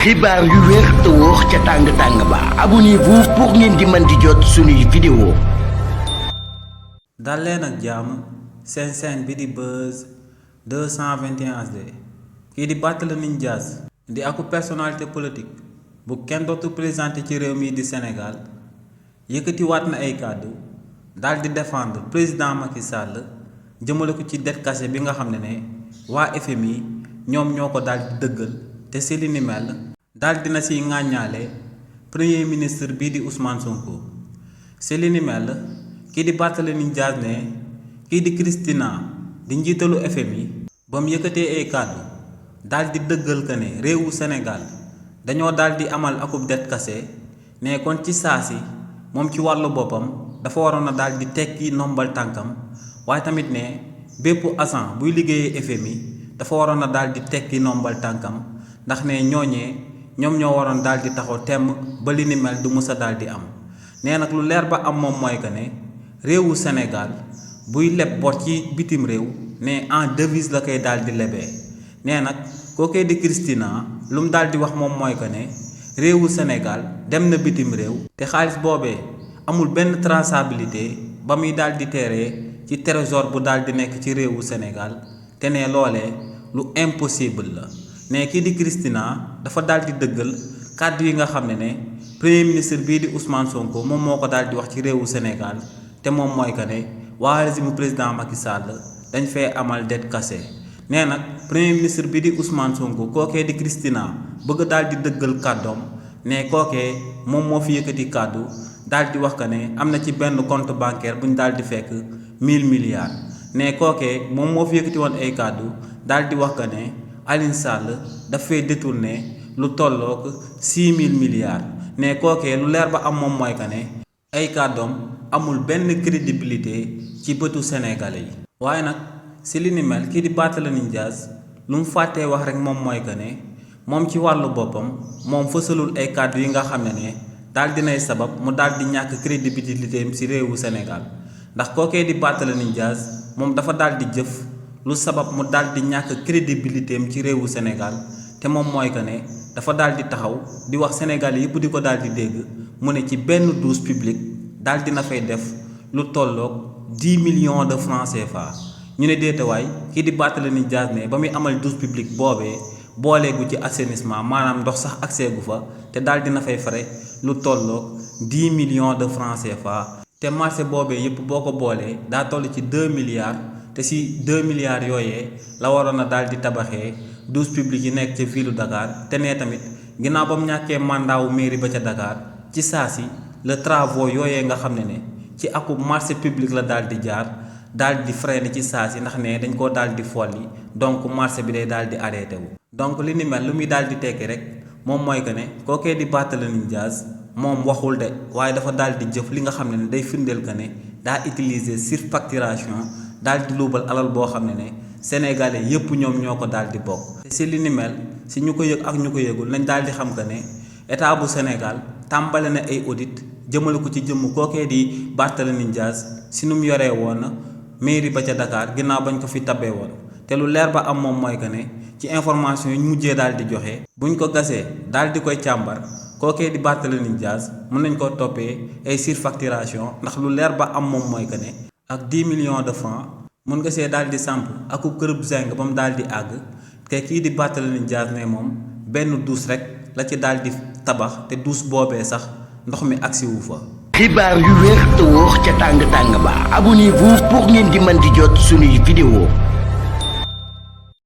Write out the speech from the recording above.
xibaar yu wér te wóor ca tàng ba abonnez-vous pour ngeen di mën di jot suñuy vidéo. dal leen ak jàmm seen chaîne bi di Buzz 221 HD kii di Barthélémy Dias di aku personnalité politique bu kenn dootu présenté ci réew mi di Sénégal yëkkati waat na ay kàddu daal di défendre président Macky Sall jëmale ko ci dette cachée bi nga xam ne waa FMI ñoom ñoo ko daal di dëggal te si li ni mel daal dina si ŋàññaale premier ministre bii di Ousmane Sonko si li ni mel kii di Barthélémy Dias ne kii di Christina di njiitalu FMI ba mu yëkkatee ay kàddu daal di dëggal que ne réewu Sénégal dañoo daal di amal akub dette cachée ne kon ci saa si moom ci wàllu boppam dafa waroon a daal di tekki nombal tànkam waaye tamit ne bépp agent buy liggéeyee FMI dafa waroon a daal di tekki nombal tànkam ndax ne ñooñee ñoom ñoo waroon daal di taxaw temm ba li ni mel du musa daal di am nee nag lu leer ba am moom mooy que ne réewu Sénégal buy leb bor ci bitim réew ne en devise la koy daal di lebee nee nag kookee di Christina lu mu daal di wax moom mooy que ne réewu Sénégal dem na bitim réew te xaalis boobee amul benn traçabilité ba muy daal di teeree ci trésor bu daal di nekk ci réewu Sénégal te ne loolee lu impossible la ne kii di Christina dafa daal di dëggal kàddu yi nga xam ne premier ministre bii di Ousmane Sonko moom moo ko daal di wax ci réewu Sénégal te moom mooy que ne waa régime président Macky Sall dañ fee amal dette cachée nee nag premier ministre bii di Ousmane Sonko kookee di Christina bëgg daal di dëggal kàddoom ne kookee moom moo fi yëkkati kàddu daal di wax que ne am na ci benn compte bancaire bu ñu daal di fekk 1000 milliards ne kookee moom moo fi yëkkati woon ay kàddu daal di wax que ne Aliou Sall dafay détourné lu tollook 6000 milliards ne kookee lu leer ba am moom mooy que ne ay kàddoom amul benn crédibilité ci bëtu sénégalais yi. waaye nag si li ni mel kii di Barthélémy Dias lu mu fàttee wax rek moom mooy que ne moom ci wàllu boppam moom fësalul ay kàddu yi nga xam ne daal dinay sabab mu daal di ñàkk crédibilité am si réewu Sénégal ndax kookee di Barthélémy Dias moom dafa daal di jëf lu sabab mu daal di ñàkk crédibilité am ci réewu Sénégal te moom mooy que ne dafa daal di taxaw di wax Sénégal yëpp di ko daal di dégg mu ne ci benn douche publique daal dina fay def lu tolloog 10 millions de francs CFA ñu ne déetawaay kii di Barthélémy Dias ne ba muy amal douche publique boobee booleegu ci assainissement maanaam ndox sax accès gu fa te daal dina fay fare lu tolloog 10 millions de francs CFA te marché boobee yëpp boo ko boolee daa toll ci 2 milliards te si 2 milliards yooyee la waroon a daal di tabaxee douche publique yi nekk ca ville Dakar te nee tamit ginnaaw ba mu ñàkkee mandat wu mairie ba ca Dakar ci saa si le travaux yooyee nga xam ne ci akub marché public la daal di jaar daal di freiné ci saa si ndax ne dañ koo daal di folli donc marché bi day daal di arrêté wu. donc li ni mel lu muy daal di tekki rek moom mooy que ne kookee di Barthélémy Dias moom waxul de waaye dafa daal di jëf li nga xam ne day firndeel que ne daa utiliser surfacturation daal di luubal alal boo xam ne sénégalais yépp ñoom ñoo ko daal di bokk. te si li ni mel si ñu ko yëg ak ñu ko yëgul nañ daal di xam que ne état bu Sénégal tàmbale na ay audit jëmale ko ci jëmm kookee di Barthélémy Dias si nu mu yoree woon mairie ba ca Dakar ginnaaw bañ ko fi tabee woon te lu leer ba am moom mooy que ne ci information yi ñu mujjee daal di joxe buñ ko gasee daal di koy càmbar kookee di Barthélémy Dias mën nañ koo toppee ay surfacturation ndax lu leer ba am moom mooy que ne ak 10 millions de francs mën nga see daal di samp akub kërëb zinc ba mu daal di àgg te kii di Barthélémy Dias ne moom benn douche rek la ci daal di tabax te douche boobee sax ndox mi agsi wu fa. xibaar yu wér te wóor ca tàng ba abonnez-vous pour ngeen di mën di jot suñuy vidéo.